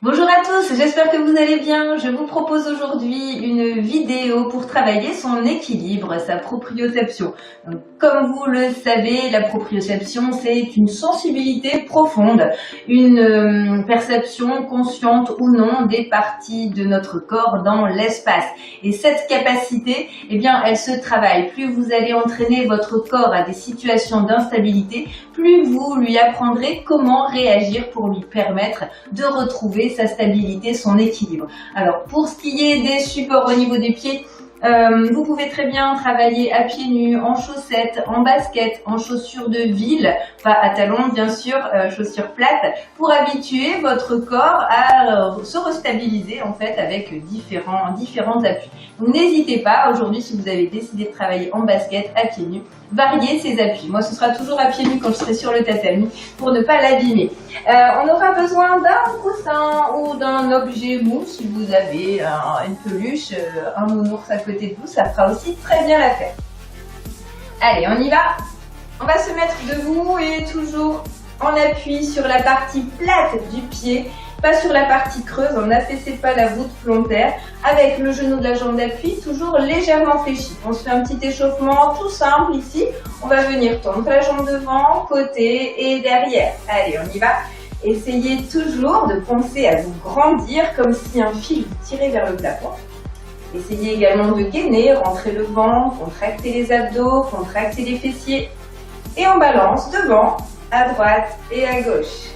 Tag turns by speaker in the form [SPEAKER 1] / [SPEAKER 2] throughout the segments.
[SPEAKER 1] Bonjour à tous, j'espère que vous allez bien. Je vous propose aujourd'hui une vidéo pour travailler son équilibre, sa proprioception. Donc, comme vous le savez, la proprioception, c'est une sensibilité profonde, une perception consciente ou non des parties de notre corps dans l'espace. Et cette capacité, eh bien, elle se travaille. Plus vous allez entraîner votre corps à des situations d'instabilité, plus vous lui apprendrez comment réagir pour lui permettre de retrouver sa stabilité, son équilibre. Alors pour ce qui est des supports au niveau des pieds, vous pouvez très bien travailler à pieds nus, en chaussettes, en baskets, en chaussures de ville, pas à talons bien sûr, chaussures plates, pour habituer votre corps à se restabiliser en fait avec différents appuis. Donc n'hésitez pas, aujourd'hui si vous avez décidé de travailler en basket, à pieds nus, variez ces appuis. Moi ce sera toujours à pieds nus quand je serai sur le tatami pour ne pas l'abîmer. On aura besoin d'un coussin ou d'un objet mou si vous avez une peluche, un nounours à côté de vous, ça fera aussi très bien l'affaire. Allez, on y va. On va se mettre debout et toujours en appui sur la partie plate du pied, pas sur la partie creuse, on n'affaissez pas la voûte plantaire, avec le genou de la jambe d'appui toujours légèrement fléchi. On se fait un petit échauffement tout simple ici. On va venir tendre la jambe devant, côté et derrière. Allez, on y va. Essayez toujours de penser à vous grandir comme si un fil vous tirait vers le plafond. Essayez également de gainer, rentrer le ventre, contracter les abdos, contracter les fessiers. Et on balance devant, à droite et à gauche.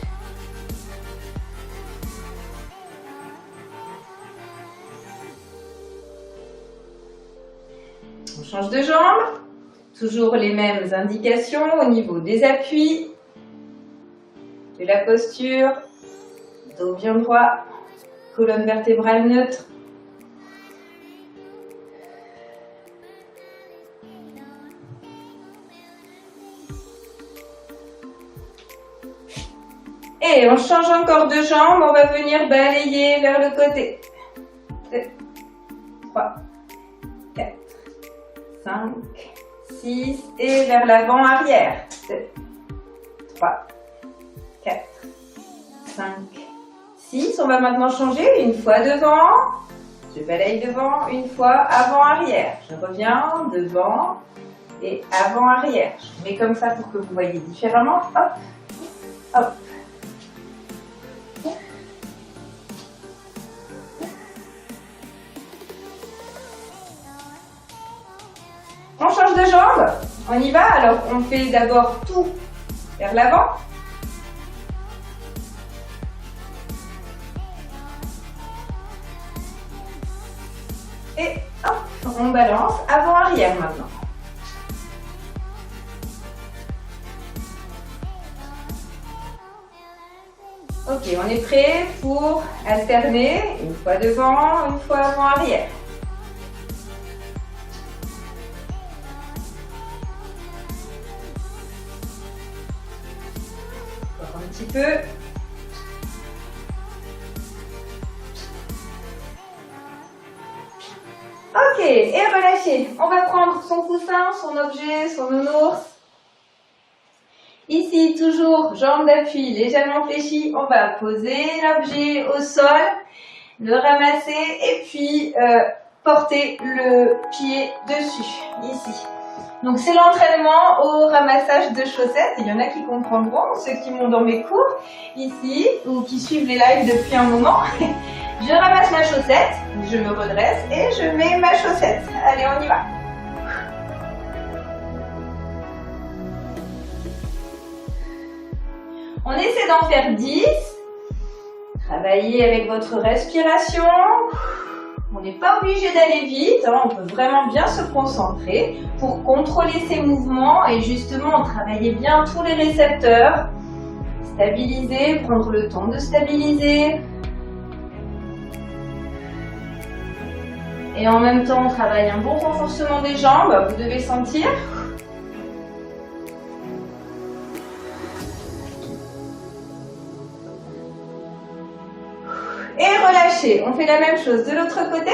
[SPEAKER 1] On change de jambe. Toujours les mêmes indications au niveau des appuis, de la posture, dos bien droit, colonne vertébrale neutre. Et on change encore de jambe, on va venir balayer vers le côté. 2, 3, 4, 5, 6 et vers l'avant arrière. 2, 3, 4, 5, 6. On va maintenant changer une fois devant. Je balaye devant, une fois avant arrière. Je reviens devant et avant arrière. Je mets comme ça pour que vous voyez différemment. Hop, hop. On change de jambe, on y va, alors on fait d'abord tout vers l'avant. Et hop, on balance avant-arrière maintenant. Ok, on est prêt pour alterner, une fois devant, une fois avant-arrière. Un petit peu. Ok, et relâchez. On va prendre son coussin, son objet, son nounours. Ici, toujours jambe d'appui légèrement fléchie. On va poser l'objet au sol, le ramasser et puis porter le pied dessus, ici. Donc c'est l'entraînement au ramassage de chaussettes. Il y en a qui comprendront, ceux qui m'ont dans mes cours ici ou qui suivent les lives depuis un moment. Je ramasse ma chaussette, je me redresse et je mets ma chaussette. Allez, on y va. On essaie d'en faire 10. Travaillez avec votre respiration. On n'est pas obligé d'aller vite, hein, on peut vraiment bien se concentrer pour contrôler ses mouvements et justement travailler bien tous les récepteurs. Stabiliser, prendre le temps de stabiliser. Et en même temps, on travaille un bon renforcement des jambes, vous devez sentir. Et relâchez. On fait la même chose de l'autre côté.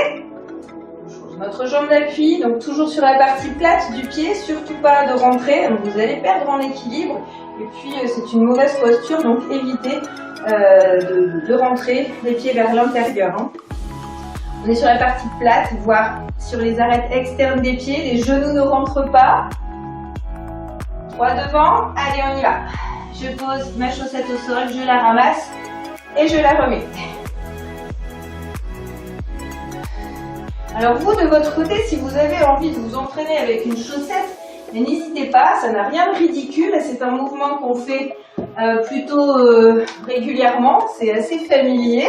[SPEAKER 1] On change notre jambe d'appui, donc toujours sur la partie plate du pied, surtout pas de rentrer, donc vous allez perdre en équilibre. Et puis c'est une mauvaise posture, donc évitez de rentrer les pieds vers l'intérieur. Hein. On est sur la partie plate, voire sur les arêtes externes des pieds. Les genoux ne rentrent pas. 3 devant. Allez, on y va. Je pose ma chaussette au sol, je la ramasse et je la remets. Alors vous, de votre côté, si vous avez envie de vous entraîner avec une chaussette, n'hésitez pas, ça n'a rien de ridicule. C'est un mouvement qu'on fait plutôt régulièrement. C'est assez familier.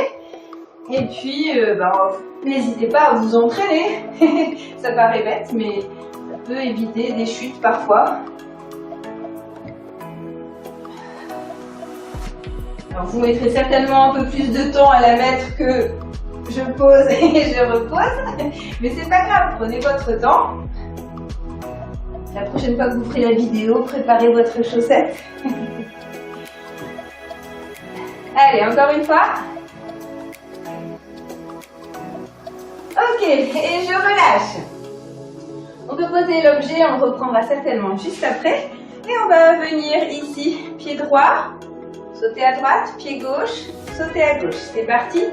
[SPEAKER 1] Et puis, n'hésitez pas à vous entraîner. Ça paraît bête, mais ça peut éviter des chutes parfois. Alors, vous mettrez certainement un peu plus de temps à la mettre que je pose et je repose. Mais c'est pas grave, prenez votre temps. La prochaine fois que vous ferez la vidéo, préparez votre chaussette. Allez, encore une fois. Ok, et je relâche. On peut poser l'objet, on reprendra certainement juste après. Et on va venir ici, pied droit, sauter à droite, pied gauche, sauter à gauche. C'est parti.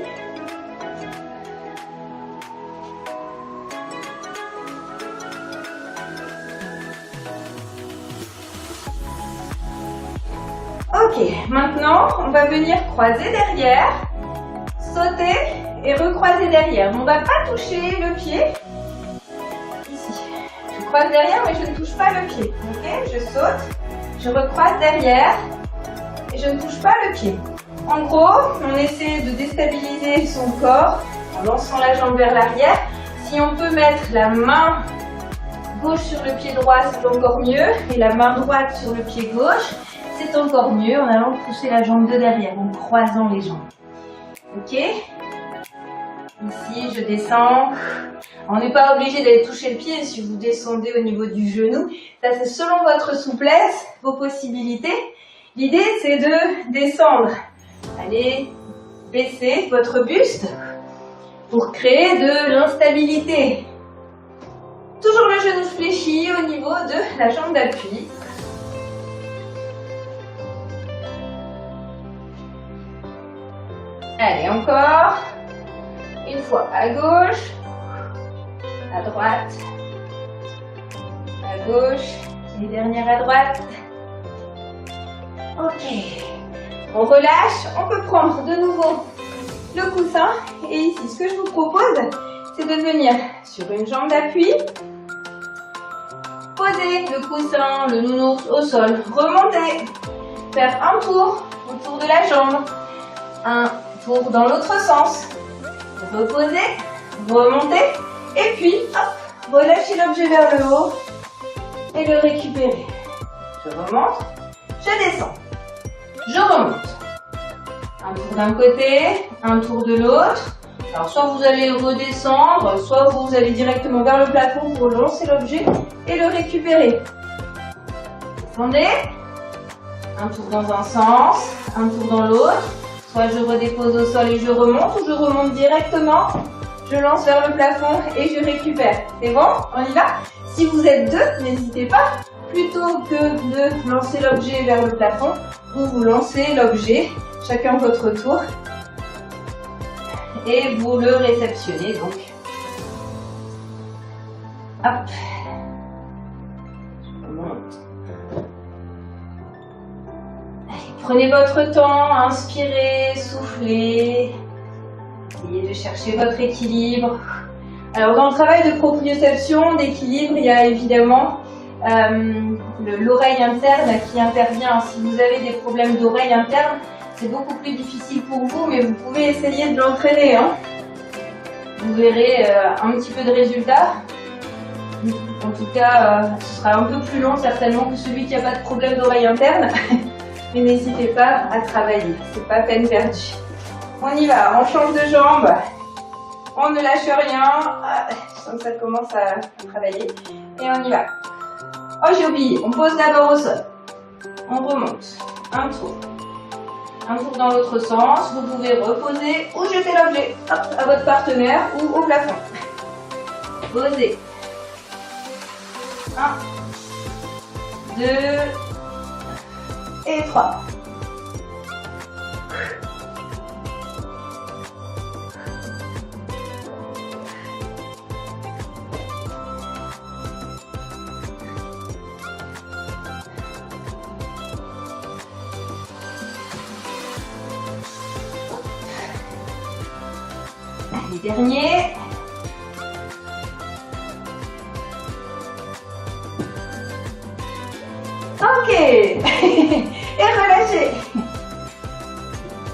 [SPEAKER 1] Ok, maintenant on va venir croiser derrière, sauter et recroiser derrière. On ne va pas toucher le pied. Ici, je croise derrière mais je ne touche pas le pied. Ok, je saute, je recroise derrière et je ne touche pas le pied. En gros, on essaie de déstabiliser son corps en lançant la jambe vers l'arrière. Si on peut mettre la main gauche sur le pied droit, c'est encore mieux. Et la main droite sur le pied gauche, c'est encore mieux en allant toucher la jambe de derrière, en croisant les jambes. Ok? Ici, je descends. On n'est pas obligé d'aller toucher le pied si vous descendez au niveau du genou. Ça, c'est selon votre souplesse, vos possibilités. L'idée, c'est de descendre. Allez, baisser votre buste pour créer de l'instabilité. Toujours le genou fléchi au niveau de la jambe d'appui. Allez, encore. Une fois à gauche, à droite, à gauche, et dernière à droite. Ok. On relâche, on peut prendre de nouveau le coussin. Et ici, ce que je vous propose, c'est de venir sur une jambe d'appui, poser le coussin, le nounours au sol, remonter, faire un tour autour de la jambe, un tour dans l'autre sens, reposer, remonter, et puis, hop, relâcher l'objet vers le haut et le récupérer. Je remonte, je descends, je remonte. Un tour d'un côté, un tour de l'autre. Alors, soit vous allez redescendre, soit vous allez directement vers le plafond pour lancer l'objet et le récupérer. Descendez, un tour dans un sens, un tour dans l'autre. Soit je redépose au sol et je remonte, ou je remonte directement, je lance vers le plafond et je récupère. C'est bon? On y va? Si vous êtes deux, n'hésitez pas, plutôt que de lancer l'objet vers le plafond, vous lancez l'objet, chacun votre tour, et vous le réceptionnez donc. Hop. Je remonte. Prenez votre temps, inspirez, soufflez, essayez de chercher votre équilibre. Alors dans le travail de proprioception, d'équilibre, il y a évidemment l'oreille interne qui intervient. Si vous avez des problèmes d'oreille interne, c'est beaucoup plus difficile pour vous, mais vous pouvez essayer de l'entraîner. Hein. Vous verrez un petit peu de résultats. En tout cas, ce sera un peu plus long certainement que celui qui n'a pas de problème d'oreille interne. Mais n'hésitez pas à travailler, c'est pas peine perdue. On y va, on change de jambe, on ne lâche rien, je sens que ça commence à travailler, et on y va. Oh, j'ai oublié, on pose d'abord au sol, on remonte, un tour dans l'autre sens, vous pouvez reposer ou jeter l'objet à votre partenaire ou au plafond. Posez. 1, 2, Et 3. Allez, dernier. Ok. Et relâchez.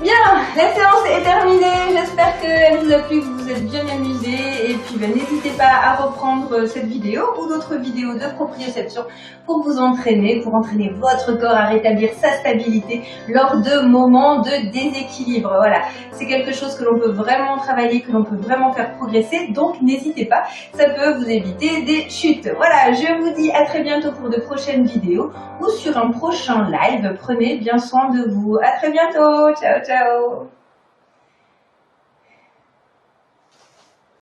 [SPEAKER 1] Bien, la séance est terminée. J'espère qu'elle vous a plu, que vous vous êtes bien amusés. Et puis n'hésitez pas à reprendre cette vidéo ou d'autres vidéos de proprioception pour vous entraîner, pour entraîner votre corps à rétablir sa stabilité lors de moments de déséquilibre. Voilà, c'est quelque chose que l'on peut vraiment travailler, que l'on peut vraiment faire progresser. Donc n'hésitez pas, ça peut vous éviter des chutes. Voilà, je vous dis à très bientôt pour de prochaines vidéos ou sur un prochain live. Prenez bien soin de vous. À très bientôt. Ciao, ciao.